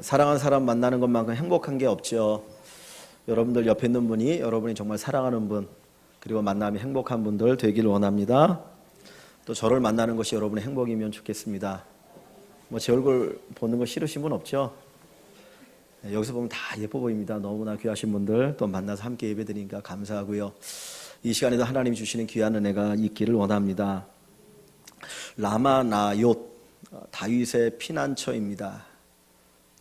사랑하는 사람 만나는 것만큼 행복한 게 없죠. 여러분들 옆에 있는 분이 여러분이 정말 사랑하는 분, 그리고 만남이 행복한 분들 되기를 원합니다. 또 저를 만나는 것이 여러분의 행복이면 좋겠습니다. 뭐 제 얼굴 보는 거 싫으신 분 없죠? 여기서 보면 다 예뻐 보입니다. 너무나 귀하신 분들 또 만나서 함께 예배드리니까 감사하고요. 이 시간에도 하나님이 주시는 귀한 은혜가 있기를 원합니다. 라마나얏, 다윗의 피난처입니다.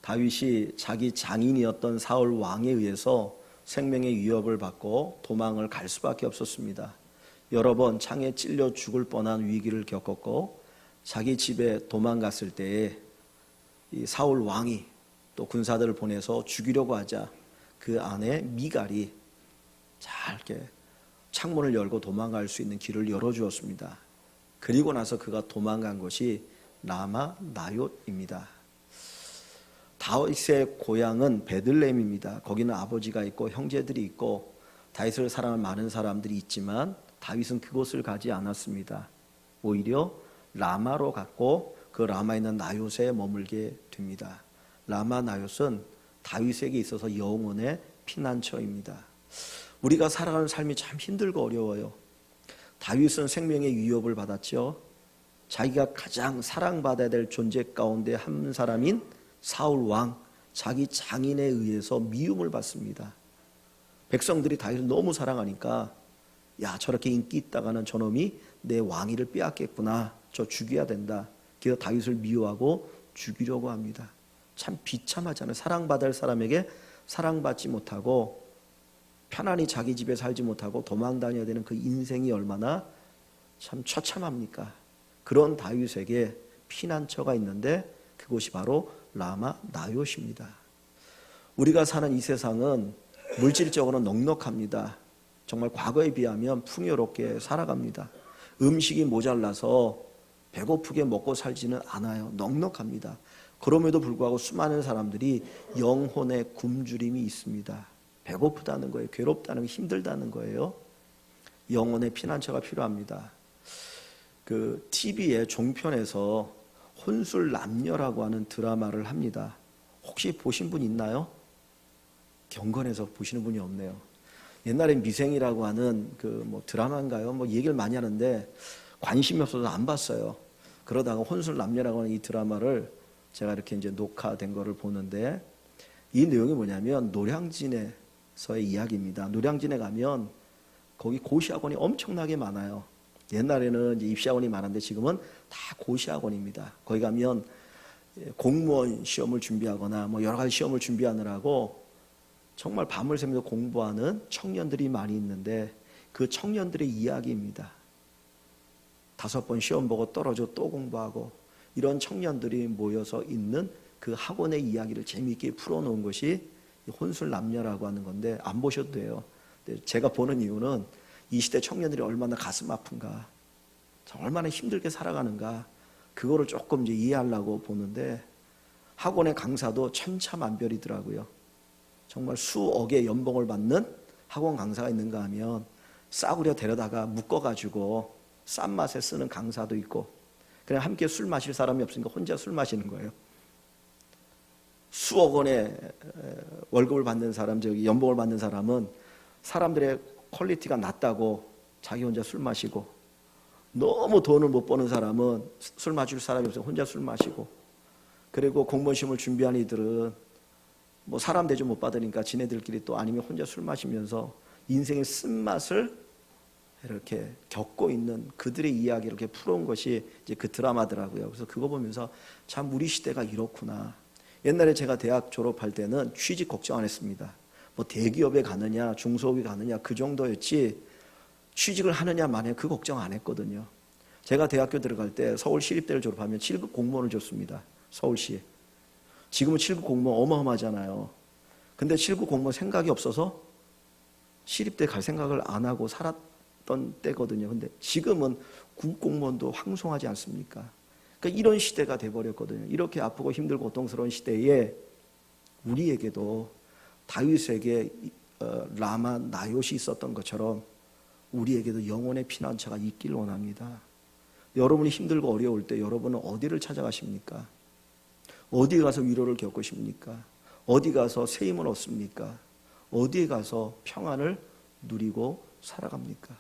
다윗이 자기 장인이었던 사울 왕에 의해서 생명의 위협을 받고 도망을 갈 수밖에 없었습니다. 여러 번 창에 찔려 죽을 뻔한 위기를 겪었고, 자기 집에 도망갔을 때에 이 사울 왕이 또 군사들을 보내서 죽이려고 하자 그 안에 미갈이 잘 이렇게 창문을 열고 도망갈 수 있는 길을 열어주었습니다. 그리고 나서 그가 도망간 것이 라마나얏입니다. 다윗의 고향은 베들레헴입니다. 거기는 아버지가 있고 형제들이 있고 다윗을 사랑하는 많은 사람들이 있지만 다윗은 그곳을 가지 않았습니다. 오히려 라마로 갔고 그 라마에 있는 나요스에 머물게 됩니다. 라마나요스는 다윗에게 있어서 영혼의 피난처입니다. 우리가 살아가는 삶이 참 힘들고 어려워요. 다윗은 생명의 위협을 받았죠. 자기가 가장 사랑받아야 될 존재 가운데 한 사람인 사울 왕, 자기 장인에 의해서 미움을 받습니다. 백성들이 다윗을 너무 사랑하니까 야, 저렇게 인기 있다가는 저놈이 내 왕위를 빼앗겠구나, 저 죽여야 된다. 그래서 다윗을 미워하고 죽이려고 합니다. 참 비참하잖아요. 사랑받을 사람에게 사랑받지 못하고 편안히 자기 집에 살지 못하고 도망 다녀야 되는 그 인생이 얼마나 참 처참합니까? 그런 다윗에게 피난처가 있는데 그곳이 바로 라마나얏입니다. 우리가 사는 이 세상은 물질적으로 넉넉합니다. 정말 과거에 비하면 풍요롭게 살아갑니다. 음식이 모자라서 배고프게 먹고 살지는 않아요. 넉넉합니다. 그럼에도 불구하고 수많은 사람들이 영혼의 굶주림이 있습니다. 배고프다는 거예요. 괴롭다는 거, 힘들다는 거예요. 영혼의 피난처가 필요합니다. 그 TV의 종편에서 혼술남녀라고 하는 드라마를 합니다. 혹시 보신 분 있나요? 경건해서 보시는 분이 없네요. 옛날에 미생이라고 하는 그 뭐 드라마인가요? 뭐 얘기를 많이 하는데 관심이 없어서 안 봤어요. 그러다가 혼술남녀라고 하는 이 드라마를 제가 이렇게 이제 녹화된 거를 보는데, 이 내용이 뭐냐면 노량진에서의 이야기입니다. 노량진에 가면 거기 고시학원이 엄청나게 많아요. 옛날에는 이제 입시학원이 많은데 지금은 다 고시학원입니다. 거기 가면 공무원 시험을 준비하거나 뭐 여러 가지 시험을 준비하느라고 정말 밤을 새면서 공부하는 청년들이 많이 있는데, 그 청년들의 이야기입니다. 5번 시험 보고 떨어져 또 공부하고, 이런 청년들이 모여서 있는 그 학원의 이야기를 재미있게 풀어놓은 것이 혼술남녀라고 하는 건데, 안 보셔도 돼요. 제가 보는 이유는 이 시대 청년들이 얼마나 가슴 아픈가, 얼마나 힘들게 살아가는가, 그거를 조금 이제 이해하려고 보는데, 학원의 강사도 천차만별이더라고요. 정말 수억의 연봉을 받는 학원 강사가 있는가 하면 싸구려 데려다가 묶어가지고 싼 맛에 쓰는 강사도 있고, 그냥 함께 술 마실 사람이 없으니까 혼자 술 마시는 거예요. 수억 원의 월급을 받는 사람, 연봉을 받는 사람은 사람들의 퀄리티가 낮다고 자기 혼자 술 마시고, 너무 돈을 못 버는 사람은 술 마실 사람이 없어서 혼자 술 마시고, 그리고 공무원 시험을 준비하는 이들은 뭐 사람 대접 못 받으니까 지네들끼리 또 아니면 혼자 술 마시면서 인생의 쓴맛을 이렇게 겪고 있는 그들의 이야기를 이렇게 풀어온 것이 이제 그 드라마더라고요. 그래서 그거 보면서 참 우리 시대가 이렇구나. 옛날에 제가 대학 졸업할 때는 취직 걱정 안 했습니다. 뭐 대기업에 가느냐 중소기업에 가느냐 그 정도였지, 취직을 하느냐 마느냐 그 걱정 안 했거든요. 제가 대학교 들어갈 때 서울시립대를 졸업하면 7급 공무원을 줬습니다. 서울시에. 지금은 7급 공무원 어마어마하잖아요. 근데 7급 공무원 생각이 없어서 시립대 갈 생각을 안 하고 살았던 때거든요. 근데 지금은 국공무원도 황송하지 않습니까? 그러니까 이런 시대가 돼버렸거든요. 이렇게 아프고 힘들고 고통스러운 시대에 우리에게도 다윗에게 라마나얏이 있었던 것처럼 우리에게도 영혼의 피난처가 있길 원합니다. 여러분이 힘들고 어려울 때 여러분은 어디를 찾아가십니까? 어디 가서 위로를 겪으십니까? 어디 가서 새 힘을 얻습니까? 어디에 가서 평안을 누리고 살아갑니까?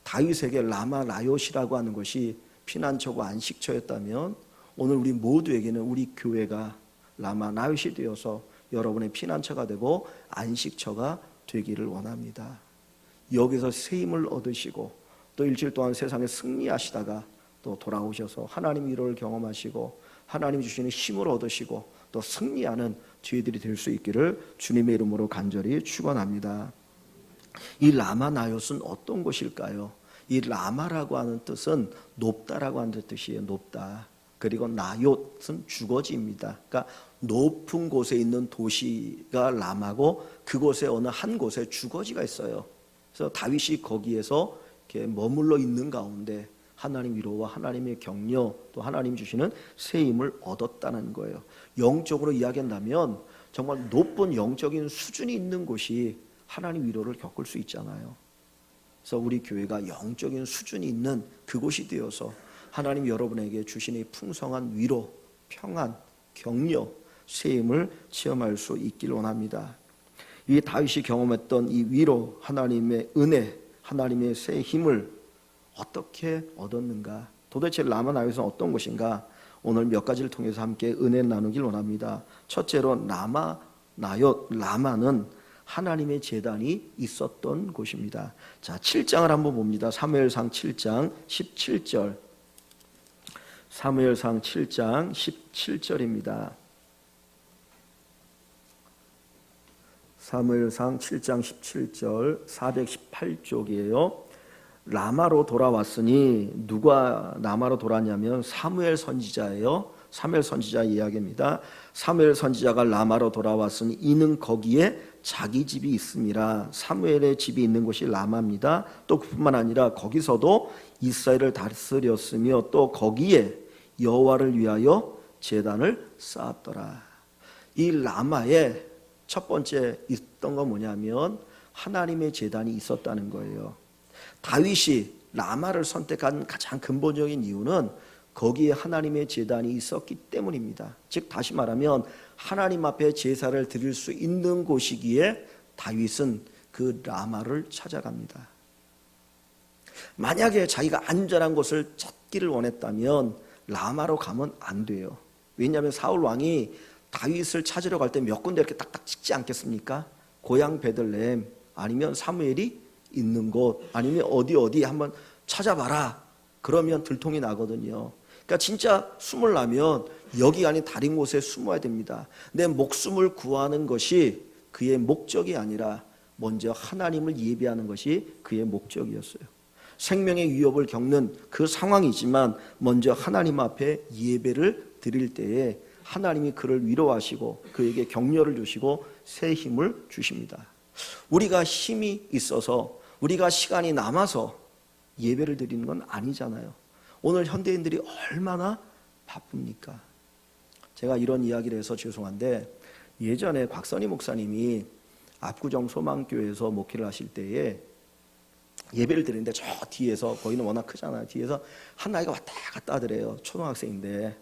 다윗에게 라마 나요시라고 하는 것이 피난처고 안식처였다면 오늘 우리 모두에게는 우리 교회가 라마 나요시 되어서 여러분의 피난처가 되고 안식처가 되기를 원합니다. 여기서 새 힘을 얻으시고 또 일주일 동안 세상에 승리하시다가 또 돌아오셔서 하나님 위로를 경험하시고 하나님 주시는 힘을 얻으시고 또 승리하는 저희들이 될 수 있기를 주님의 이름으로 간절히 축원합니다. 이 라마 나요스는 어떤 곳일까요? 이 라마라고 하는 뜻은 높다라고 하는 뜻이에요. 높다. 그리고 나요스는 주거지입니다. 그러니까 높은 곳에 있는 도시가 라마고 그곳에 어느 한 곳에 주거지가 있어요. 그래서 다윗이 거기에서 이렇게 머물러 있는 가운데 하나님 위로와 하나님의 격려 또 하나님 주시는 새 힘을 얻었다는 거예요. 영적으로 이야기한다면 정말 높은 영적인 수준이 있는 곳이 하나님 위로를 겪을 수 있잖아요. 그래서 우리 교회가 영적인 수준이 있는 그곳이 되어서 하나님 여러분에게 주시는 풍성한 위로, 평안, 격려, 새 힘을 체험할 수 있길 원합니다. 이 다윗이 경험했던 이 위로, 하나님의 은혜, 하나님의 새 힘을 어떻게 얻었는가? 도대체 라마 나요스는 어떤 곳인가? 오늘 몇 가지를 통해서 함께 은혜 나누길 원합니다. 첫째로 라마는 하나님의 제단이 있었던 곳입니다. 자, 7장을 한번 봅니다. 사무엘상 7장 17절. 사무엘상 7장 17절입니다. 사무엘상 7장 17절 418쪽이에요. 라마로 돌아왔으니 누가 라마로 돌아왔냐면 사무엘 선지자예요. 사무엘 선지자 이야기입니다. 사무엘 선지자가 라마로 돌아왔으니 이는 거기에 자기 집이 있음이라. 사무엘의 집이 있는 곳이 라마입니다. 또 그뿐만 아니라 거기서도 이스라엘을 다스렸으며 또 거기에 여호와를 위하여 제단을 쌓았더라. 이 라마에 첫 번째 있던 건 뭐냐면 하나님의 제단이 있었다는 거예요. 다윗이 라마를 선택한 가장 근본적인 이유는 거기에 하나님의 제단이 있었기 때문입니다. 즉 다시 말하면 하나님 앞에 제사를 드릴 수 있는 곳이기에 다윗은 그 라마를 찾아갑니다. 만약에 자기가 안전한 곳을 찾기를 원했다면 라마로 가면 안 돼요. 왜냐하면 사울 왕이 다윗을 찾으러 갈 때 몇 군데 이렇게 딱딱 찍지 않겠습니까? 고향 베들레헴 아니면 사무엘이 있는 곳 아니면 어디 한번 찾아봐라. 그러면 들통이 나거든요. 그러니까 진짜 숨으려면 여기 아닌 다른 곳에 숨어야 됩니다. 내 목숨을 구하는 것이 그의 목적이 아니라 먼저 하나님을 예배하는 것이 그의 목적이었어요. 생명의 위협을 겪는 그 상황이지만 먼저 하나님 앞에 예배를 드릴 때에 하나님이 그를 위로하시고 그에게 격려를 주시고 새 힘을 주십니다. 우리가 힘이 있어서 우리가 시간이 남아서 예배를 드리는 건 아니잖아요. 오늘 현대인들이 얼마나 바쁩니까? 제가 이런 이야기를 해서 죄송한데 예전에 곽선희 목사님이 압구정 소망교회에서 목회를 하실 때에 예배를 드리는데 저 뒤에서 거기는 워낙 크잖아요. 뒤에서 한 아이가 왔다 갔다 하더래요. 초등학생인데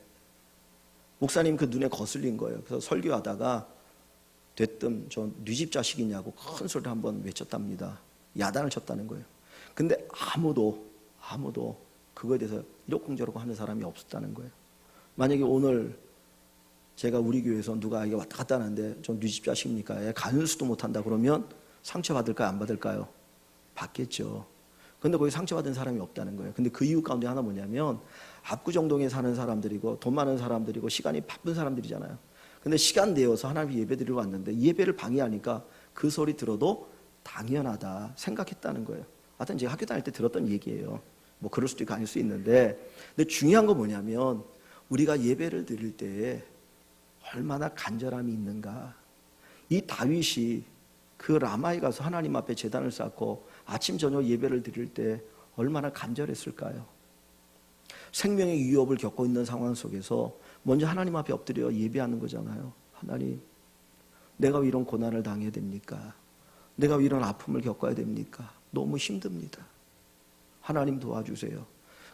목사님 그 눈에 거슬린 거예요. 그래서 설교하다가 되뜸 저 네 집 자식이냐고 큰 소리를 한번 외쳤답니다. 야단을 쳤다는 거예요. 근데 아무도 그거에 대해서 이러쿵저러쿵 하는 사람이 없었다는 거예요. 만약에 오늘 제가 우리 교회에서 누가 아이가 왔다 갔다 하는데 저 네 집 자식입니까? 가는 수도 못한다 그러면 상처받을까요? 안 받을까요? 받겠죠. 근데 거기 상처받은 사람이 없다는 거예요. 근데 그 이유 가운데 하나 뭐냐면 압구정동에 사는 사람들이고 돈 많은 사람들이고 시간이 바쁜 사람들이잖아요. 근데 시간 내어서 하나님 예배 드리러 왔는데 예배를 방해하니까 그 소리 들어도 당연하다 생각했다는 거예요. 하여튼 제가 학교 다닐 때 들었던 얘기예요. 뭐 그럴 수도 있고 아닐 수 있는데 근데 중요한 건 뭐냐면 우리가 예배를 드릴 때에 얼마나 간절함이 있는가. 이 다윗이 그 라마에 가서 하나님 앞에 제단을 쌓고 아침 저녁 예배를 드릴 때 얼마나 간절했을까요? 생명의 위협을 겪고 있는 상황 속에서 먼저 하나님 앞에 엎드려 예배하는 거잖아요. 하나님, 내가 왜 이런 고난을 당해야 됩니까? 내가 왜 이런 아픔을 겪어야 됩니까? 너무 힘듭니다. 하나님 도와주세요.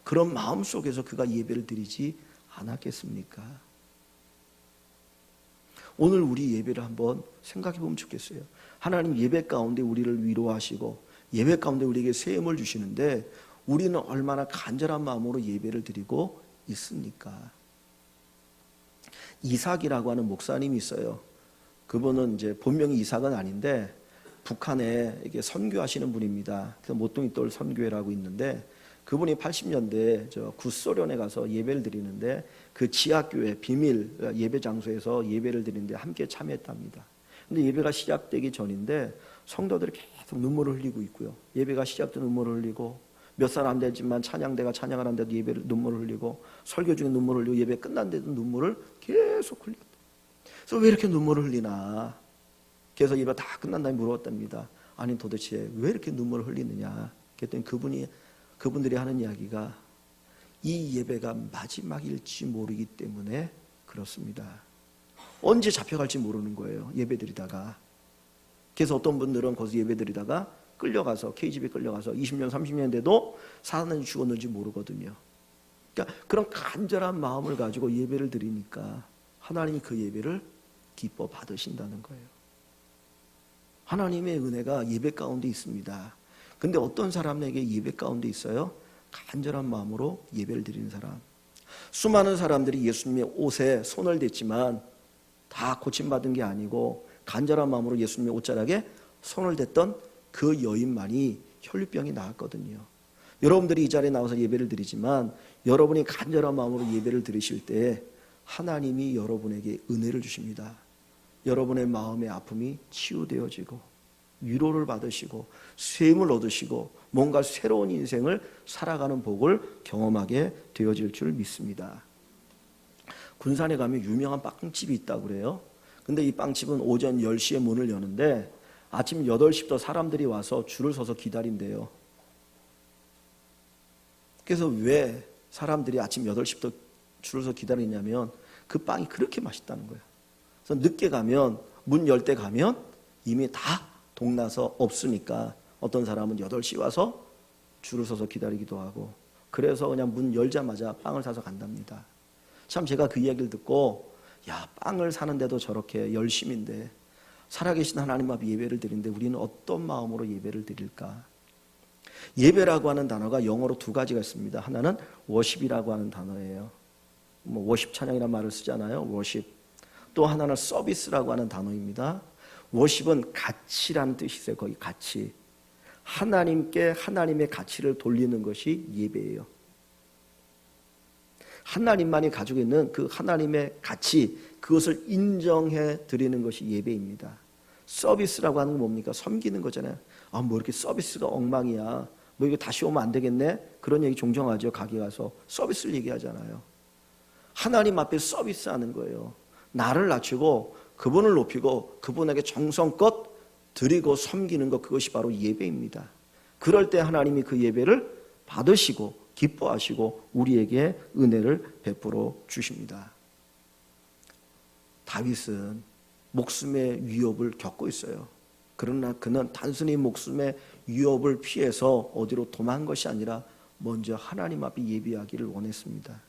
그런 마음 속에서 그가 예배를 드리지 않았겠습니까? 오늘 우리 예배를 한번 생각해 보면 좋겠어요. 하나님 예배 가운데 우리를 위로하시고 예배 가운데 우리에게 새 힘을 주시는데 우리는 얼마나 간절한 마음으로 예배를 드리고 있습니까? 이삭이라고 하는 목사님이 있어요. 그분은 이제 본명이 이삭은 아닌데 북한에 이게 선교하시는 분입니다. 그래서 모퉁이돌 선교회라고 있는데 그분이 80년대에 저 구소련에 가서 예배를 드리는데 그 지하교회 비밀 예배 장소에서 예배를 드리는데 함께 참여했답니다. 근데 예배가 시작되기 전인데 성도들이 계속 눈물을 흘리고 있고요. 예배가 시작된 눈물을 흘리고 몇 살 안 되지만 찬양대가 찬양을 하는데도 예배를 눈물을 흘리고 설교 중에 눈물을 흘리고 예배 끝난데도 눈물을 계속 흘렸다. 그래서 왜 이렇게 눈물을 흘리나? 그래서 예배 다 끝난 다음에 물어봤답니다. 아니 도대체 왜 이렇게 눈물을 흘리느냐? 그랬더니 그분들이 하는 이야기가 이 예배가 마지막일지 모르기 때문에 그렇습니다. 언제 잡혀갈지 모르는 거예요. 예배드리다가. 그래서 어떤 분들은 거기서 예배드리다가 끌려가서 KGB에 끌려가서 20년 30년 돼도 사는지 죽었는지 모르거든요. 그러니까 그런 간절한 마음을 가지고 예배를 드리니까 하나님이 그 예배를 기뻐 받으신다는 거예요. 하나님의 은혜가 예배 가운데 있습니다. 근데 어떤 사람에게 예배 가운데 있어요? 간절한 마음으로 예배를 드리는 사람. 수많은 사람들이 예수님의 옷에 손을 댔지만 다 고침받은 게 아니고 간절한 마음으로 예수님의 옷자락에 손을 댔던 그 여인만이 혈류병이 나았거든요. 여러분들이 이 자리에 나와서 예배를 드리지만 여러분이 간절한 마음으로 예배를 드리실 때 하나님이 여러분에게 은혜를 주십니다. 여러분의 마음의 아픔이 치유되어지고 위로를 받으시고 쇠임을 얻으시고 뭔가 새로운 인생을 살아가는 복을 경험하게 되어질 줄 믿습니다. 군산에 가면 유명한 빵집이 있다고 그래요. 근데 이 빵집은 오전 10시에 문을 여는데 아침 8시부터 사람들이 와서 줄을 서서 기다린대요. 그래서 왜 사람들이 아침 8시부터 줄을 서서 기다리냐면 그 빵이 그렇게 맛있다는 거예요. 그래서 늦게 가면 문 열 때 가면 이미 다 동나서 없으니까 어떤 사람은 8시 와서 줄을 서서 기다리기도 하고 그래서 그냥 문 열자마자 빵을 사서 간답니다. 참 제가 그 이야기를 듣고 야 빵을 사는데도 저렇게 열심인데 살아계신 하나님 앞에 예배를 드리는데 우리는 어떤 마음으로 예배를 드릴까? 예배라고 하는 단어가 영어로 두 가지가 있습니다. 하나는 워십이라고 하는 단어예요. 뭐 워십 찬양이라는 말을 쓰잖아요. 워십. 또 하나는 서비스라고 하는 단어입니다. 워십은 가치라는 뜻이세요. 거기 가치. 하나님께 하나님의 가치를 돌리는 것이 예배예요. 하나님만이 가지고 있는 그 하나님의 가치, 그것을 인정해 드리는 것이 예배입니다. 서비스라고 하는 건 뭡니까? 섬기는 거잖아요. 아, 뭐 이렇게 서비스가 엉망이야. 뭐 이거 다시 오면 안 되겠네? 그런 얘기 종종 하죠. 가게 가서 서비스를 얘기하잖아요. 하나님 앞에 서비스하는 거예요. 나를 낮추고 그분을 높이고 그분에게 정성껏 드리고 섬기는 것, 그것이 바로 예배입니다. 그럴 때 하나님이 그 예배를 받으시고 기뻐하시고 우리에게 은혜를 베풀어 주십니다. 다윗은 목숨의 위협을 겪고 있어요. 그러나 그는 단순히 목숨의 위협을 피해서 어디로 도망한 것이 아니라 먼저 하나님 앞에 예배하기를 원했습니다.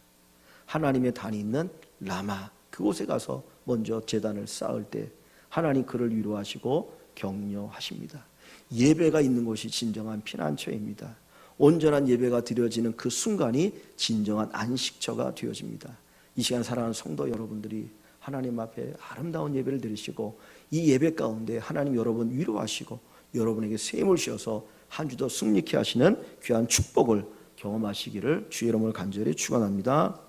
하나님의 단이 있는 라마, 그곳에 가서 먼저 제단을 쌓을 때 하나님 그를 위로하시고 격려하십니다. 예배가 있는 곳이 진정한 피난처입니다. 온전한 예배가 드려지는 그 순간이 진정한 안식처가 되어집니다. 이 시간 사랑하는 성도 여러분들이 하나님 앞에 아름다운 예배를 드리시고 이 예배 가운데 하나님 여러분 위로하시고 여러분에게 새 힘을 주셔서 한 주도 승리케 하시는 귀한 축복을 경험하시기를 주의 이름으로 간절히 축원합니다.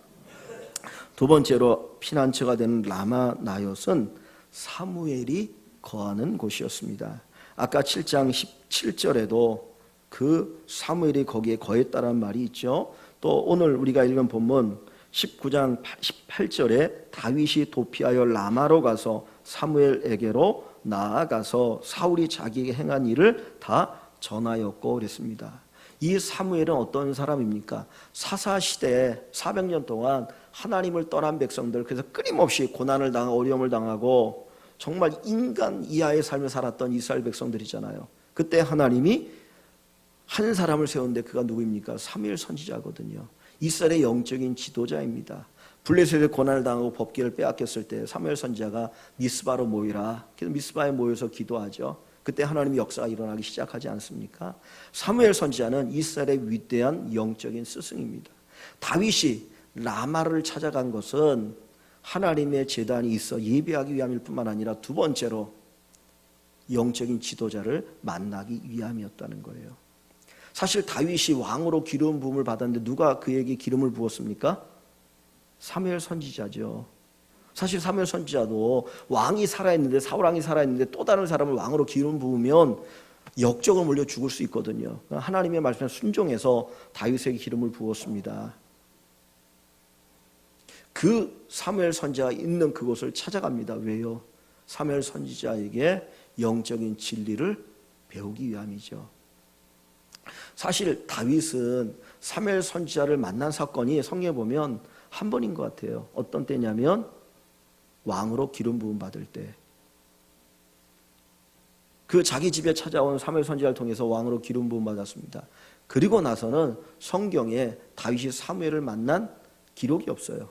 두 번째로 피난처가 되는 라마 나옅은 사무엘이 거하는 곳이었습니다. 아까 7장 17절에도 그 사무엘이 거기에 거했다는 말이 있죠. 또 오늘 우리가 읽은 본문 19장 18절에 다윗이 도피하여 라마로 가서 사무엘에게로 나아가서 사울이 자기에게 행한 일을 다 전하였고 그랬습니다. 이 사무엘은 어떤 사람입니까? 사사시대에 400년 동안 하나님을 떠난 백성들, 그래서 끊임없이 고난을 당하고 어려움을 당하고 정말 인간 이하의 삶을 살았던 이스라엘 백성들이잖아요. 그때 하나님이 한 사람을 세웠는데 그가 누구입니까? 사무엘 선지자거든요. 이스라엘의 영적인 지도자입니다. 블레셋의 고난을 당하고 법궤를 빼앗겼을 때 사무엘 선지자가 미스바로 모이라. 그래서 미스바에 모여서 기도하죠. 그때 하나님의 역사가 일어나기 시작하지 않습니까? 사무엘 선지자는 이스라엘의 위대한 영적인 스승입니다. 다윗이 라마를 찾아간 것은 하나님의 제단이 있어 예배하기 위함일 뿐만 아니라 두 번째로 영적인 지도자를 만나기 위함이었다는 거예요. 사실 다윗이 왕으로 기름 부음을 받았는데 누가 그에게 기름을 부었습니까? 사무엘 선지자죠. 사실 사무엘 선지자도 왕이 살아있는데, 사울 왕이 살아있는데 또 다른 사람을 왕으로 기름 부으면 역적을 물려 죽을 수 있거든요. 하나님의 말씀에 순종해서 다윗에게 기름을 부었습니다. 그 사무엘 선지자가 있는 그곳을 찾아갑니다. 왜요? 사무엘 선지자에게 영적인 진리를 배우기 위함이죠. 사실 다윗은 사무엘 선지자를 만난 사건이 성경에 보면 한 번인 것 같아요. 어떤 때냐면 왕으로 기름 부음 받을 때, 그 자기 집에 찾아온 사무엘 선지자를 통해서 왕으로 기름 부음 받았습니다. 그리고 나서는 성경에 다윗이 사무엘을 만난 기록이 없어요.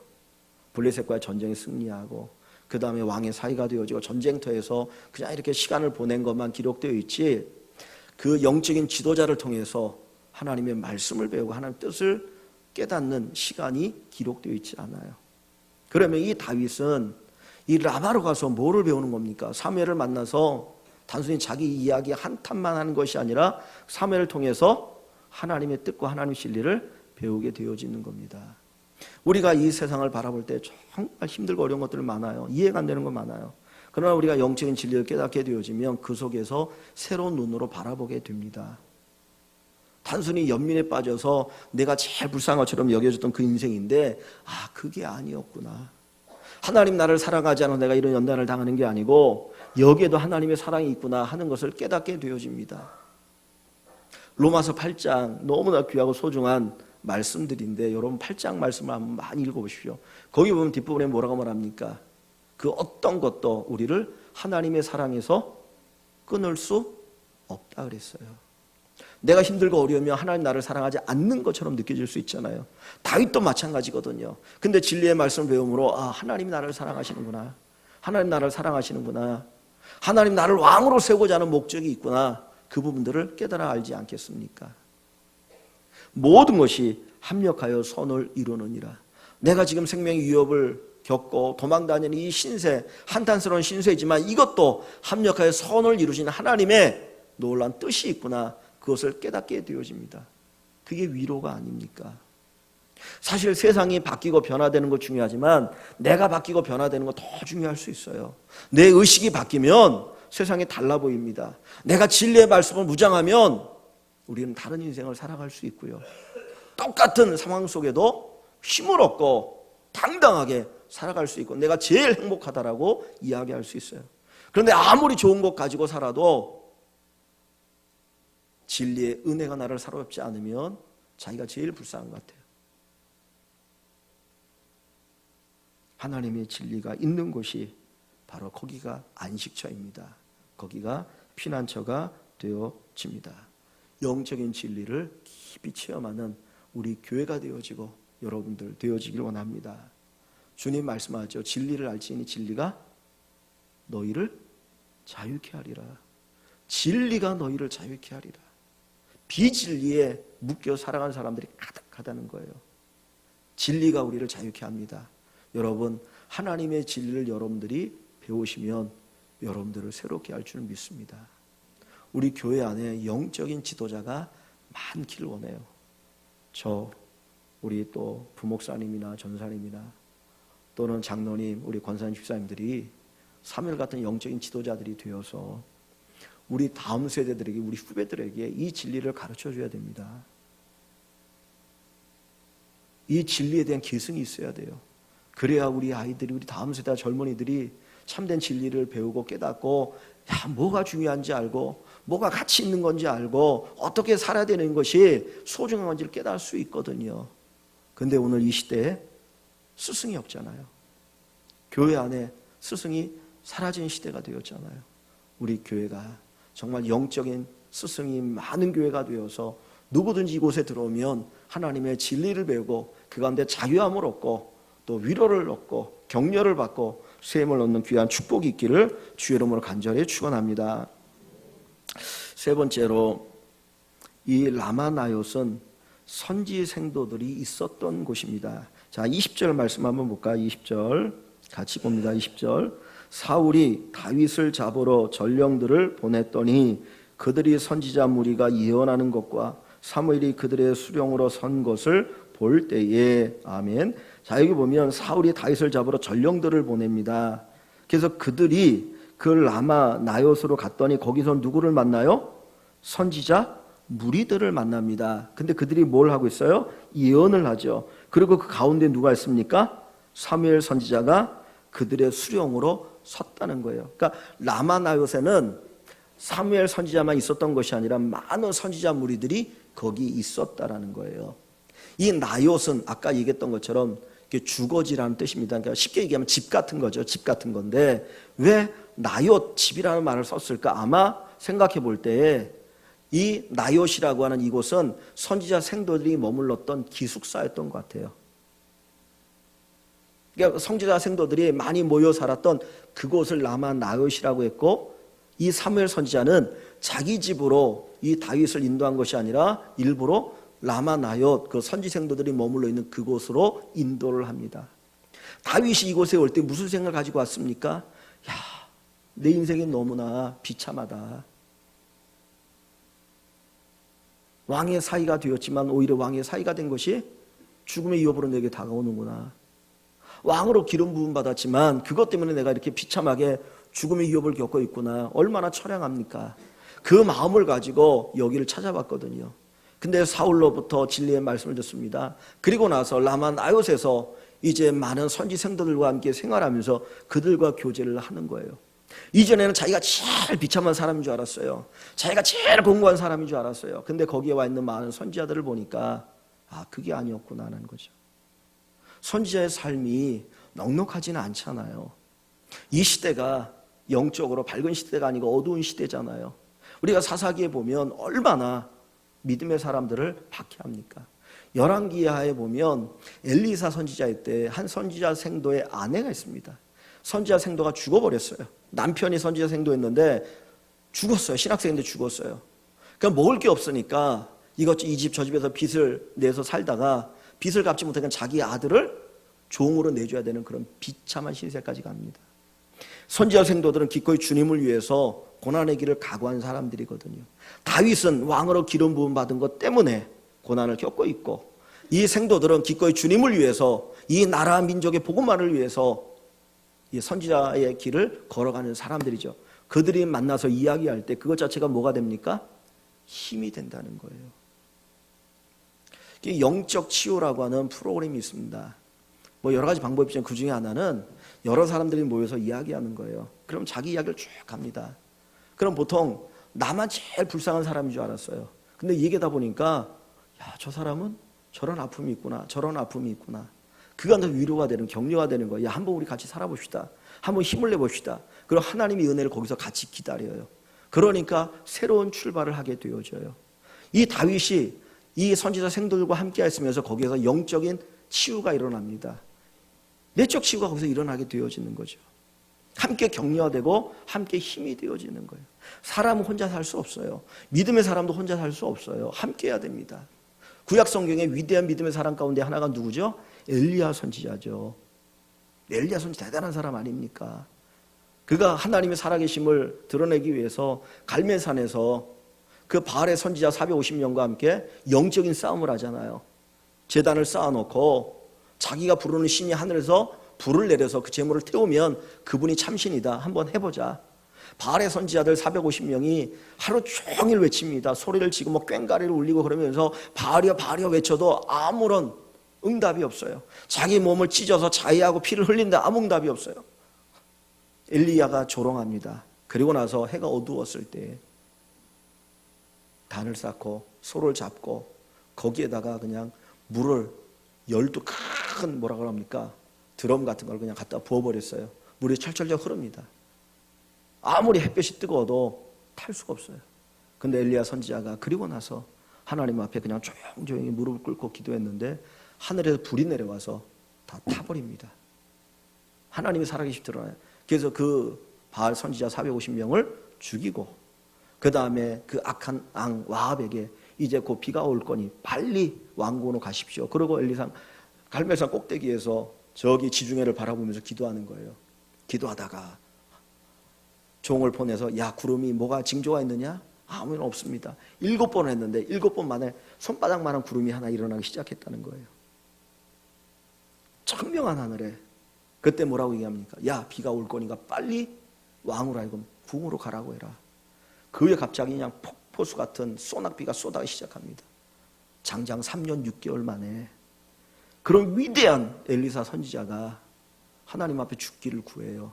블레셋과의 전쟁에 승리하고 그 다음에 왕의 사위가 되어지고 전쟁터에서 그냥 이렇게 시간을 보낸 것만 기록되어 있지, 그 영적인 지도자를 통해서 하나님의 말씀을 배우고 하나님의 뜻을 깨닫는 시간이 기록되어 있지 않아요. 그러면 이 다윗은 이 라마로 가서 뭐를 배우는 겁니까? 사무엘을 만나서 단순히 자기 이야기 한탄만 하는 것이 아니라 사무엘을 통해서 하나님의 뜻과 하나님의 진리를 배우게 되어지는 겁니다. 우리가 이 세상을 바라볼 때 정말 힘들고 어려운 것들 많아요. 이해가 안 되는 거 많아요. 그러나 우리가 영적인 진리를 깨닫게 되어지면 그 속에서 새로운 눈으로 바라보게 됩니다. 단순히 연민에 빠져서 내가 제일 불쌍한 것처럼 여겨졌던 그 인생인데, 아, 그게 아니었구나. 하나님 나를 사랑하지 않아서 내가 이런 연단을 당하는 게 아니고 여기에도 하나님의 사랑이 있구나 하는 것을 깨닫게 되어집니다. 로마서 8장 너무나 귀하고 소중한 말씀들인데 여러분 8장 말씀을 한번 많이 읽어보십시오. 거기 보면 뒷부분에 뭐라고 말합니까? 그 어떤 것도 우리를 하나님의 사랑에서 끊을 수 없다 그랬어요. 내가 힘들고 어려우면 하나님 나를 사랑하지 않는 것처럼 느껴질 수 있잖아요. 다윗도 마찬가지거든요. 근데 진리의 말씀을 배움으로, 아, 하나님이 나를 사랑하시는구나. 하나님 나를 사랑하시는구나. 하나님 나를 왕으로 세우고자 하는 목적이 있구나. 그 부분들을 깨달아 알지 않겠습니까? 모든 것이 합력하여 선을 이루느니라. 내가 지금 생명의 위협을 겪고 도망다니는 이 신세, 한탄스러운 신세이지만 이것도 합력하여 선을 이루시는 하나님의 놀라운 뜻이 있구나. 그것을 깨닫게 되어집니다. 그게 위로가 아닙니까? 사실 세상이 바뀌고 변화되는 거 중요하지만 내가 바뀌고 변화되는 거 더 중요할 수 있어요. 내 의식이 바뀌면 세상이 달라 보입니다. 내가 진리의 말씀을 무장하면 우리는 다른 인생을 살아갈 수 있고요. 똑같은 상황 속에도 힘을 얻고 당당하게 살아갈 수 있고 내가 제일 행복하다라고 이야기할 수 있어요. 그런데 아무리 좋은 것 가지고 살아도 진리의 은혜가 나를 사로잡지 않으면 자기가 제일 불쌍한 것 같아요. 하나님의 진리가 있는 곳이 바로 거기가 안식처입니다. 거기가 피난처가 되어집니다. 영적인 진리를 깊이 체험하는 우리 교회가 되어지고 여러분들 되어지길 원합니다. 주님 말씀하죠. 진리를 알지니 진리가 너희를 자유케 하리라. 진리가 너희를 자유케 하리라. 비진리에 묶여 살아가는 사람들이 가득하다는 거예요. 진리가 우리를 자유케 합니다. 여러분, 하나님의 진리를 여러분들이 배우시면 여러분들을 새롭게 할 줄 믿습니다. 우리 교회 안에 영적인 지도자가 많기를 원해요. 우리 또 부목사님이나 전사님이나 또는 장로님, 우리 권사님, 집사님들이 사무엘 같은 영적인 지도자들이 되어서 우리 다음 세대들에게, 우리 후배들에게 이 진리를 가르쳐줘야 됩니다. 이 진리에 대한 계승이 있어야 돼요. 그래야 우리 아이들이, 우리 다음 세대 젊은이들이 참된 진리를 배우고 깨닫고, 야, 뭐가 중요한지 알고 뭐가 가치 있는 건지 알고 어떻게 살아야 되는 것이 소중한 건지를 깨달을 수 있거든요. 근데 오늘 이 시대에 스승이 없잖아요. 교회 안에 스승이 사라진 시대가 되었잖아요. 우리 교회가 정말 영적인 스승이 많은 교회가 되어서 누구든지 이곳에 들어오면 하나님의 진리를 배우고 그 가운데 자유함을 얻고 또 위로를 얻고 격려를 받고 수임을 얻는 귀한 축복이 있기를 주의 이름으로 간절히 축원합니다. 세 번째로 이 라마나옳은 선지 생도들이 있었던 곳입니다. 자, 20절 말씀 한번 볼까요? 20절 같이 봅니다. 20절 사울이 다윗을 잡으러 전령들을 보냈더니 그들이 선지자 무리가 예언하는 것과 사무엘이 그들의 수령으로 선 것을 볼 때에 아멘. 자, 여기 보면 사울이 다윗을 잡으러 전령들을 보냅니다. 그래서 그들이 그 라마나옳으로 갔더니 거기서 누구를 만나요? 선지자 무리들을 만납니다. 근데 그들이 뭘 하고 있어요? 예언을 하죠. 그리고 그 가운데 누가 있습니까? 사무엘 선지자가 그들의 수령으로 섰다는 거예요. 그러니까 라마나옳에는 사무엘 선지자만 있었던 것이 아니라 많은 선지자 무리들이 거기 있었다라는 거예요. 이 나옳은 아까 얘기했던 것처럼 주거지라는 뜻입니다. 그러니까 쉽게 얘기하면 집 같은 거죠. 집 같은 건데 왜 나옳 집이라는 말을 썼을까? 아마 생각해 볼 때에 이 나옳이라고 하는 이곳은 선지자 생도들이 머물렀던 기숙사였던 것 같아요. 그러니까 선지자 생도들이 많이 모여 살았던 그곳을 라마나옳이라고 했고 이 사무엘 선지자는 자기 집으로 이 다윗을 인도한 것이 아니라 일부러 라마나옳 그 선지 생도들이 머물러 있는 그곳으로 인도를 합니다. 다윗이 이곳에 올 때 무슨 생각을 가지고 왔습니까? 야, 내 인생이 너무나 비참하다. 왕의 사이가 되었지만 오히려 왕의 사이가 된 것이 죽음의 위협으로 내게 다가오는구나. 왕으로 기름 부음 받았지만 그것 때문에 내가 이렇게 비참하게 죽음의 위협을 겪고 있구나. 얼마나 처량합니까? 그 마음을 가지고 여기를 찾아봤거든요. 근데 사울로부터 진리의 말씀을 듣습니다. 그리고 나서 라마나옳에서 이제 많은 선지 생도들과 함께 생활하면서 그들과 교제를 하는 거예요. 이전에는 자기가 제일 비참한 사람인 줄 알았어요. 자기가 제일 공고한 사람인 줄 알았어요. 근데 거기에 와 있는 많은 선지자들을 보니까 그게 아니었구나라는 거죠. 선지자의 삶이 넉넉하지는 않잖아요. 이 시대가 영적으로 밝은 시대가 아니고 어두운 시대잖아요. 우리가 사사기에 보면 얼마나 믿음의 사람들을 박해합니까? 열왕기하에 보면 엘리사 선지자의 때 한 선지자 생도의 아내가 있습니다. 선지자 생도가 죽어버렸어요. 남편이 선지자 생도였는데 죽었어요. 신학생인데 죽었어요. 그러니까 먹을 게 없으니까 이 집 저 집에서 빚을 내서 살다가 빚을 갚지 못하니까 자기 아들을 종으로 내줘야 되는 그런 비참한 신세까지 갑니다. 선지자 생도들은 기꺼이 주님을 위해서 고난의 길을 각오한 사람들이거든요. 다윗은 왕으로 기름 부음 받은 것 때문에 고난을 겪고 있고 이 생도들은 기꺼이 주님을 위해서 이 나라 민족의 복음만을 위해서 이 선지자의 길을 걸어가는 사람들이죠. 그들이 만나서 이야기할 때 그것 자체가 뭐가 됩니까? 힘이 된다는 거예요. 영적 치유라고 하는 프로그램이 있습니다. 뭐 여러 가지 방법이 있지만 그 중에 하나는 여러 사람들이 모여서 이야기하는 거예요. 그럼 자기 이야기를 쭉 합니다. 그럼 보통 나만 제일 불쌍한 사람인 줄 알았어요. 근데 얘기하다 보니까 야, 저 사람은 저런 아픔이 있구나. 저런 아픔이 있구나. 그가 더 위로가 되는 격려가 되는 거예요. 야, 한번 우리 같이 살아봅시다. 한번 힘을 내봅시다. 그리고 하나님의 은혜를 거기서 같이 기다려요. 그러니까 새로운 출발을 하게 되어져요. 이 다윗이 이 선지자 생도들과 함께 했으면서 거기에서 영적인 치유가 일어납니다. 내적 치유가 거기서 일어나게 되어지는 거죠. 함께 격려되고 함께 힘이 되어지는 거예요. 사람은 혼자 살 수 없어요. 믿음의 사람도 혼자 살 수 없어요. 함께 해야 됩니다. 구약 성경의 위대한 믿음의 사람 가운데 하나가 누구죠? 엘리야 선지자죠. 엘리야 선지자 대단한 사람 아닙니까? 그가 하나님의 살아계심을 드러내기 위해서 갈멜산에서 그 바알의 선지자 450명과 함께 영적인 싸움을 하잖아요. 제단을 쌓아놓고 자기가 부르는 신이 하늘에서 불을 내려서 그 제물을 태우면 그분이 참신이다. 한번 해보자. 바알의 선지자들 450명이 하루 종일 외칩니다. 소리를 지고 뭐 꽹가리를 울리고 그러면서 바알이여 바알이여 외쳐도 아무런 응답이 없어요. 자기 몸을 찢어서 자해하고 피를 흘린다. 아무 응답이 없어요. 엘리야가 조롱합니다. 그리고 나서 해가 어두웠을 때 단을 쌓고 소를 잡고 거기에다가 그냥 물을 12 큰 뭐라고 합니까? 드럼 같은 걸 그냥 갖다 부어버렸어요. 물이 철철철 흐릅니다. 아무리 햇볕이 뜨거워도 탈 수가 없어요. 근데 엘리야 선지자가 그리고 나서 하나님 앞에 그냥 조용조용히 무릎을 꿇고 기도했는데 하늘에서 불이 내려와서 다 타버립니다. 하나님이 살아계시 드러나요. 그래서 그 바알 선지자 450명을 죽이고 그 다음에 그 악한 앙 와합에게 이제 곧 비가 올 거니 빨리 왕궁으로 가십시오. 그러고 엘리사 갈멜산 꼭대기에서 저기 지중해를 바라보면서 기도하는 거예요. 기도하다가 종을 보내서 야 구름이 뭐가 징조가 있느냐? 아무런 없습니다. 7번 했는데 7번 만에 손바닥만한 구름이 하나 일어나기 시작했다는 거예요. 청명한 하늘에 그때 뭐라고 얘기합니까? 야 비가 올 거니까 빨리 왕으로 하여금 궁으로 가라고 해라. 그 후에 갑자기 그냥 폭포수 같은 소낙비가 쏟아지기 시작합니다. 장장 3년 6개월 만에 그런 위대한 엘리사 선지자가 하나님 앞에 죽기를 구해요.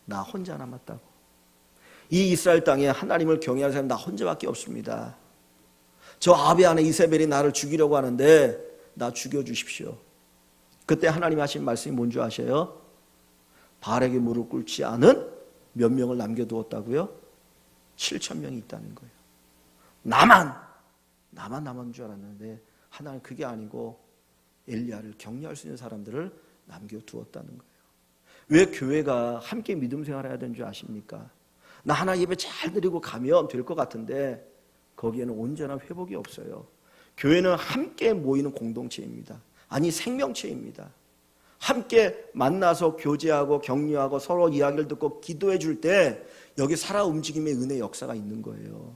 나 혼자 남았다고. 이 이스라엘 땅에 하나님을 경외하는 사람 나 혼자밖에 없습니다. 저 아베 안에 이세벨이 나를 죽이려고 하는데 나 죽여주십시오. 그때 하나님 하신 말씀이 뭔지 아세요? 바알에게 무릎 꿇지 않은 몇 명을 남겨두었다고요? 7,000명이 있다는 거예요. 나만 남은 줄 알았는데 하나님 그게 아니고 엘리야를 격려할 수 있는 사람들을 남겨두었다는 거예요. 왜 교회가 함께 믿음 생활해야 되는 줄 아십니까? 나 하나 예배 잘 드리고 가면 될 것 같은데 거기에는 온전한 회복이 없어요. 교회는 함께 모이는 공동체입니다. 아니 생명체입니다. 함께 만나서 교제하고 격려하고 서로 이야기를 듣고 기도해 줄 때 여기 살아 움직임의 은혜 역사가 있는 거예요.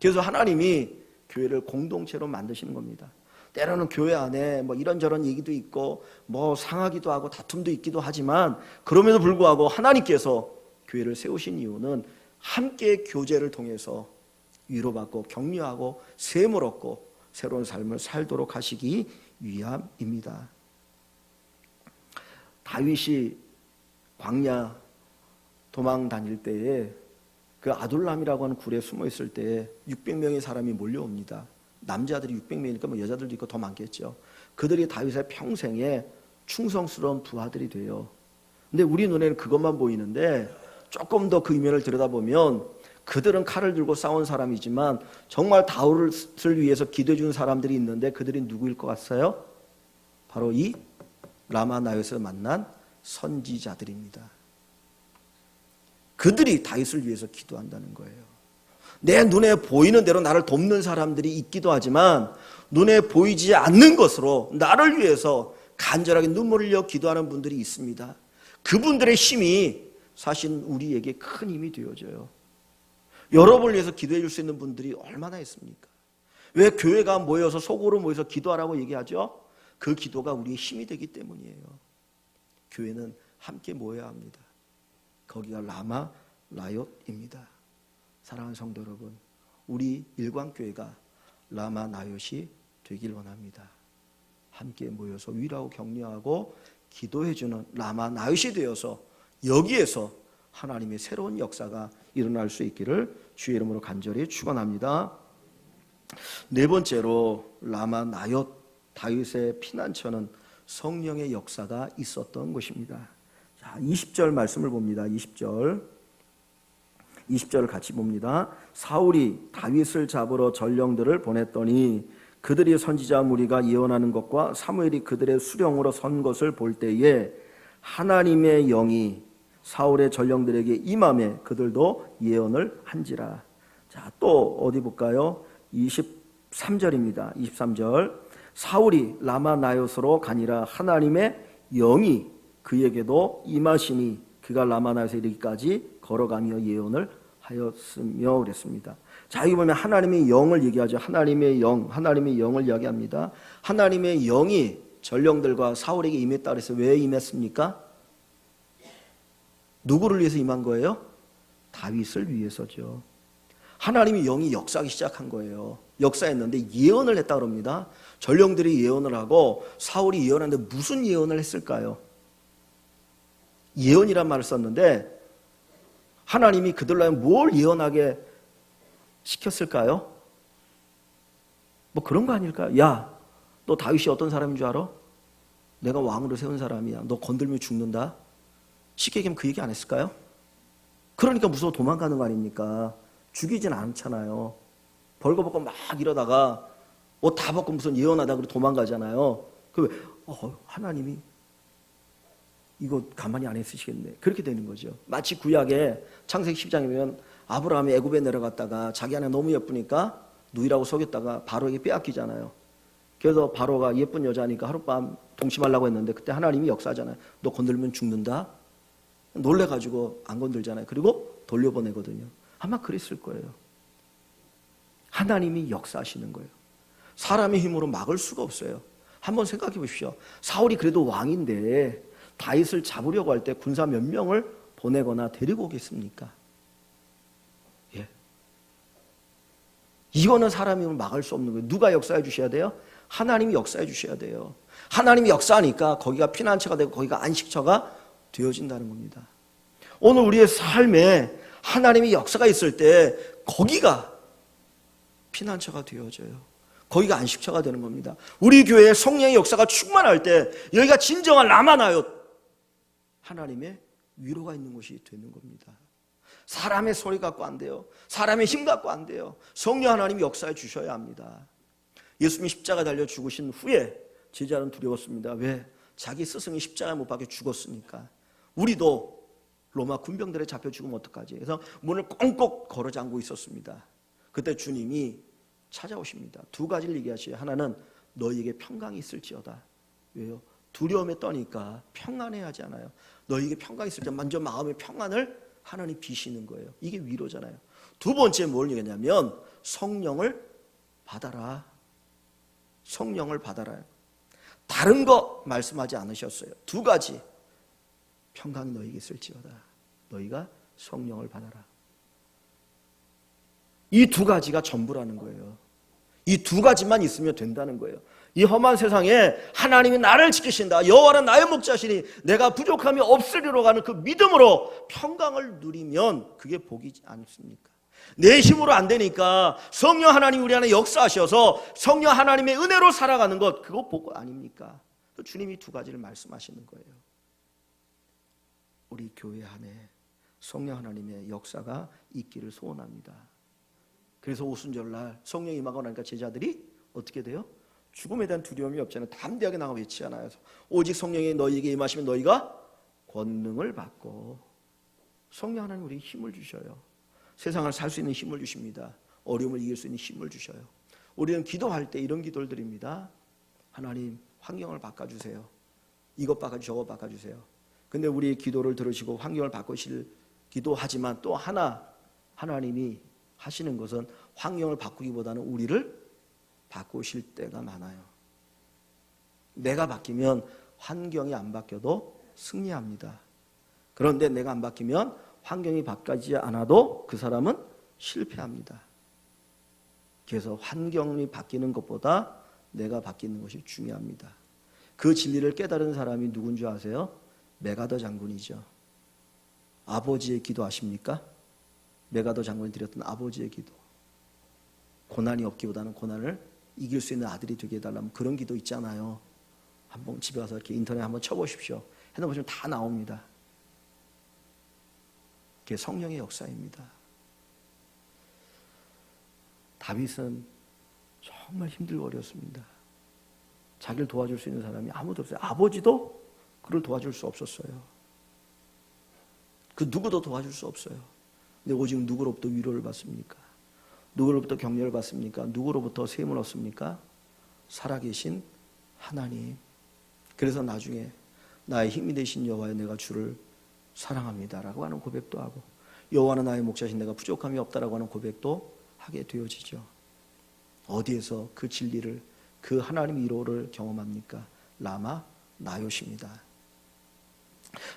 그래서 하나님이 교회를 공동체로 만드시는 겁니다. 때로는 교회 안에 뭐 이런저런 얘기도 있고 뭐 상하기도 하고 다툼도 있기도 하지만 그럼에도 불구하고 하나님께서 교회를 세우신 이유는 함께 교제를 통해서 위로받고 격려하고 셈을 얻고 새로운 삶을 살도록 하시기 위함입니다. 다윗이 광야 도망 다닐 때에 그 아둘람이라고 하는 굴에 숨어 있을 때 600명의 사람이 몰려옵니다. 남자들이 600명이니까 뭐 여자들도 있고 더 많겠죠. 그들이 다윗의 평생에 충성스러운 부하들이 돼요. 근데 우리 눈에는 그것만 보이는데 조금 더 그 이면을 들여다보면 그들은 칼을 들고 싸운 사람이지만 정말 다윗을 위해서 기도해 준 사람들이 있는데 그들이 누구일 것 같아요? 바로 이 라마 나요에서 만난 선지자들입니다. 그들이 다윗을 위해서 기도한다는 거예요. 내 눈에 보이는 대로 나를 돕는 사람들이 있기도 하지만 눈에 보이지 않는 것으로 나를 위해서 간절하게 눈물을 흘려 기도하는 분들이 있습니다. 그분들의 힘이 사실 우리에게 큰 힘이 되어져요. 여러분을 위해서 기도해 줄 수 있는 분들이 얼마나 있습니까? 왜 교회가 모여서 속으로 모여서 기도하라고 얘기하죠? 그 기도가 우리의 힘이 되기 때문이에요. 교회는 함께 모여야 합니다. 거기가 라마 나옅입니다. 사랑하는 성도 여러분, 우리 일광교회가 라마 나옅이 되길 원합니다. 함께 모여서 위로하고 격려하고 기도해주는 라마 나옅이 되어서 여기에서 하나님의 새로운 역사가 일어날 수 있기를 주의 이름으로 간절히 축원합니다. 네 번째로 라마 나옅 다윗의 피난처는 성령의 역사가 있었던 것입니다. 자, 20절 말씀을 봅니다. 20절을 같이 봅니다. 사울이 다윗을 잡으러 전령들을 보냈더니 그들이 선지자 무리가 예언하는 것과 사무엘이 그들의 수령으로 선 것을 볼 때에 하나님의 영이 사울의 전령들에게 임함에 그들도 예언을 한지라. 자, 또 어디 볼까요? 23절입니다. 23절. 사울이 라마 나옅으로 가니라 하나님의 영이 그에게도 임하시니 그가 라마 나옅에 이르기까지 걸어가며 예언을 하였으며 그랬습니다. 자, 여기 보면 하나님의 영을 얘기하죠. 하나님의 영을 이야기합니다. 하나님의 영이 전령들과 사울에게 임했다 그래서 왜 임했습니까? 누구를 위해서 임한 거예요? 다윗을 위해서죠. 하나님의 영이 역사하기 시작한 거예요. 역사했는데 예언을 했다 그럽니다. 전령들이 예언을 하고 사울이 예언하는데 무슨 예언을 했을까요? 예언이란 말을 썼는데 하나님이 그들로 하여금 뭘 예언하게 시켰을까요? 뭐 그런 거 아닐까요? 야, 너 다윗이 어떤 사람인 줄 알아? 내가 왕으로 세운 사람이야. 너 건들면 죽는다. 쉽게 얘기하면 그 얘기 안 했을까요? 그러니까 무서워 도망가는 거 아닙니까? 죽이진 않잖아요. 벌거벗고 막 이러다가 옷 다 벗고 무슨 예언하다 그러고 도망가잖아요. 하나님이 이거 가만히 안 있으시겠네. 그렇게 되는 거죠. 마치 구약에 창세기 10장에 보면 아브라함이 애굽에 내려갔다가 자기 아내 너무 예쁘니까 누이라고 속였다가 바로에게 빼앗기잖아요. 그래서 바로가 예쁜 여자니까 하룻밤 동침하려고 했는데 그때 하나님이 역사하잖아요. 너 건들면 죽는다. 놀래가지고 안 건들잖아요. 그리고 돌려보내거든요. 아마 그랬을 거예요. 하나님이 역사하시는 거예요. 사람의 힘으로 막을 수가 없어요. 한번 생각해 보십시오. 사울이 그래도 왕인데 다윗을 잡으려고 할 때 군사 몇 명을 보내거나 데리고 오겠습니까? 예. 이거는 사람이 막을 수 없는 거예요. 누가 역사해 주셔야 돼요? 하나님이 역사해 주셔야 돼요. 하나님이 역사하니까 거기가 피난처가 되고 거기가 안식처가 되어진다는 겁니다. 오늘 우리의 삶에 하나님의 역사가 있을 때 거기가 피난처가 되어져요. 거기가 안식처가 되는 겁니다. 우리 교회에 성령의 역사가 충만할 때 여기가 진정한 라마나요 하나님의 위로가 있는 곳이 되는 겁니다. 사람의 소리 갖고 안 돼요. 사람의 힘 갖고 안 돼요. 성령 하나님이 역사해 주셔야 합니다. 예수님이 십자가 달려 죽으신 후에 제자는 두려웠습니다. 왜? 자기 스승이 십자가 못 박혀 죽었으니까. 우리도 로마 군병들에 잡혀 죽으면 어떡하지? 그래서 문을 꽁꽁 걸어 잠그고 있었습니다. 그때 주님이 찾아오십니다. 두 가지를 얘기하시죠. 하나는 너희에게 평강이 있을지어다. 왜요? 두려움에 떠니까 평안해야지 않아요. 너희에게 평강이 있을 때 먼저 마음의 평안을 하나님 비시는 거예요. 이게 위로잖아요. 두 번째 뭘 얘기하냐면 성령을 받아라. 성령을 받아라. 다른 거 말씀하지 않으셨어요. 두 가지. 평강이 너희에게 있을지어다. 너희가 성령을 받아라. 이 두 가지가 전부라는 거예요. 이 두 가지만 있으면 된다는 거예요. 이 험한 세상에 하나님이 나를 지키신다. 여호와는 나의 목자시니 내가 부족함이 없으리로 가는 그 믿음으로 평강을 누리면 그게 복이지 않습니까? 내 힘으로 안 되니까 성령 하나님 우리 안에 역사하셔서 성령 하나님의 은혜로 살아가는 것, 그거 복 아닙니까? 주님이 두 가지를 말씀하시는 거예요. 우리 교회 안에 성령 하나님의 역사가 있기를 소원합니다. 그래서 오순절날 성령이 임하고 나니까 제자들이 어떻게 돼요? 죽음에 대한 두려움이 없잖아요. 담대하게 나가 외치잖아요. 오직 성령이 너희에게 임하시면 너희가 권능을 받고. 성령 하나님 우리에게 힘을 주셔요. 세상을 살 수 있는 힘을 주십니다. 어려움을 이길 수 있는 힘을 주셔요. 우리는 기도할 때 이런 기도를 드립니다. 하나님 환경을 바꿔주세요. 이것 바꿔주세요. 저것 바꿔주세요. 근데 우리의 기도를 들으시고 환경을 바꾸실 기도하지만 또 하나님이 하시는 것은 환경을 바꾸기보다는 우리를 바꾸실 때가 많아요. 내가 바뀌면 환경이 안 바뀌어도 승리합니다. 그런데 내가 안 바뀌면 환경이 바뀌지 않아도 그 사람은 실패합니다. 그래서 환경이 바뀌는 것보다 내가 바뀌는 것이 중요합니다. 그 진리를 깨달은 사람이 누군 줄 아세요? 메가더 장군이죠. 아버지의 기도 아십니까? 메가더 장군이 드렸던 아버지의 기도. 고난이 없기보다는 고난을 이길 수 있는 아들이 되게 해달라면 그런 기도 있잖아요. 한번 집에 가서 이렇게 인터넷 한번 쳐보십시오. 해놓으시면 다 나옵니다. 그게 성령의 역사입니다. 다윗은 정말 힘들고 어려웠습니다. 자기를 도와줄 수 있는 사람이 아무도 없어요. 아버지도 그를 도와줄 수 없었어요. 그 누구도 도와줄 수 없어요. 근데 오직 누구로부터 위로를 받습니까? 누구로부터 격려를 받습니까? 누구로부터 세임을 얻습니까? 살아계신 하나님. 그래서 나중에 나의 힘이 되신 여호와여 내가 주를 사랑합니다라고 하는 고백도 하고 여호와는 나의 목자신 내가 부족함이 없다라고 하는 고백도 하게 되어지죠. 어디에서 그 진리를 그 하나님의 위로를 경험합니까? 라마 나요시입니다.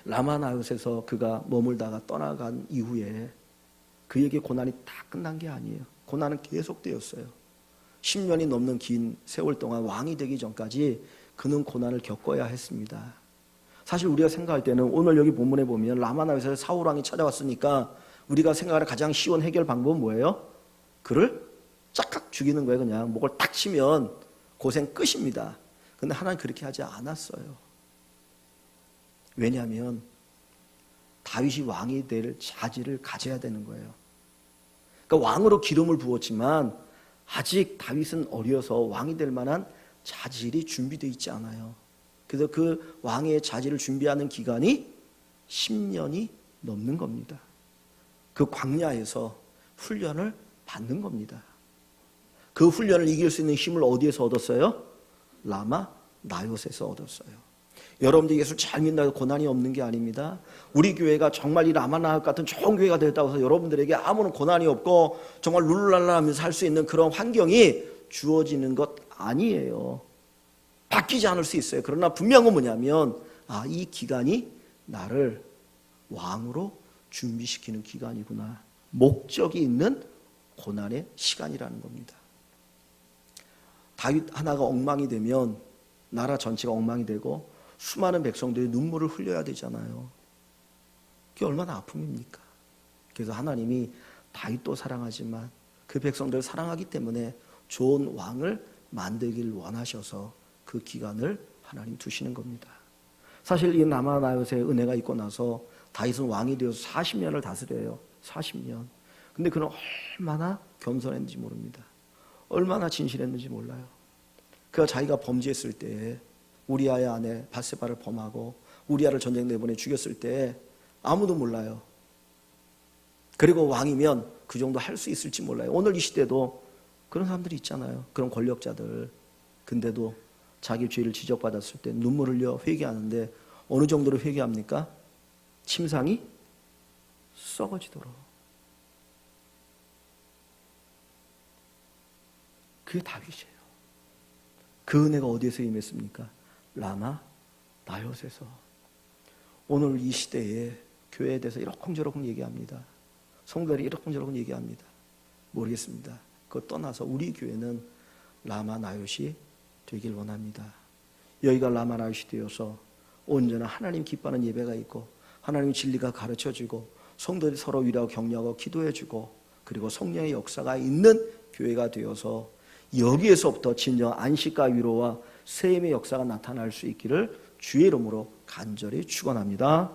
라마 나요시에서 그가 머물다가 떠나간 이후에 그에게 고난이 다 끝난 게 아니에요. 고난은 계속되었어요. 10년이 넘는 긴 세월 동안 왕이 되기 전까지 그는 고난을 겪어야 했습니다. 사실 우리가 생각할 때는 오늘 여기 본문에 보면 라마 나요시에서 사울 왕이 찾아왔으니까 우리가 생각하는 가장 쉬운 해결 방법은 뭐예요? 그를 짝짝 죽이는 거예요. 그냥 목을 탁 치면 고생 끝입니다. 그런데 하나님 그렇게 하지 않았어요. 왜냐하면 다윗이 왕이 될 자질을 가져야 되는 거예요. 그러니까 왕으로 기름을 부었지만 아직 다윗은 어려서 왕이 될 만한 자질이 준비되어 있지 않아요. 그래서 그 왕의 자질을 준비하는 기간이 10년이 넘는 겁니다. 그 광야에서 훈련을 받는 겁니다. 그 훈련을 이길 수 있는 힘을 어디에서 얻었어요? 라마 나요셋에서 얻었어요. 여러분들이 예수 잘 믿는다고 해서 고난이 없는 게 아닙니다. 우리 교회가 정말 이 라마 나요셋 같은 좋은 교회가 되었다고 해서 여러분들에게 아무런 고난이 없고 정말 룰랄라 하면서 살 수 있는 그런 환경이 주어지는 것 아니에요. 바뀌지 않을 수 있어요. 그러나 분명한 건 뭐냐면 이 기간이 나를 왕으로 준비시키는 기간이구나. 목적이 있는 고난의 시간이라는 겁니다. 다윗 하나가 엉망이 되면 나라 전체가 엉망이 되고 수많은 백성들이 눈물을 흘려야 되잖아요. 그게 얼마나 아픔입니까? 그래서 하나님이 다윗도 사랑하지만 그 백성들을 사랑하기 때문에 좋은 왕을 만들길 원하셔서 그 기간을 하나님 두시는 겁니다. 사실 이 라마 나요셋의 은혜가 있고 나서 다윗은 왕이 되어서 40년을 다스려요. 40년. 근데 그는 얼마나 겸손했는지 모릅니다. 얼마나 진실했는지 몰라요. 그가 자기가 범죄했을 때 우리아의 아내 바세바를 범하고 우리아를 전쟁 내보내 죽였을 때 아무도 몰라요. 그리고 왕이면 그 정도 할 수 있을지 몰라요. 오늘 이 시대도 그런 사람들이 있잖아요. 그런 권력자들. 근데도 자기 죄를 지적받았을 때 눈물 흘려 회개하는데 어느 정도로 회개합니까? 침상이 썩어지도록. 그게 다윗이에요. 그 은혜가 어디에서 임했습니까? 라마 나요셋에서. 오늘 이 시대에 교회에 대해서 이러쿵저러쿵 얘기합니다. 성도들이 이러쿵저러쿵 얘기합니다. 모르겠습니다. 그거 떠나서 우리 교회는 라마 나요시 되길 원합니다. 여기가 라마 나요시 되어서 온전한 하나님 기뻐하는 예배가 있고 하나님 진리가 가르쳐주고 성도들이 서로 위로하고 격려하고 기도해주고 그리고 성령의 역사가 있는 교회가 되어서 여기에서부터 진정 안식과 위로와 세임의 역사가 나타날 수 있기를 주의 이름으로 간절히 축원합니다.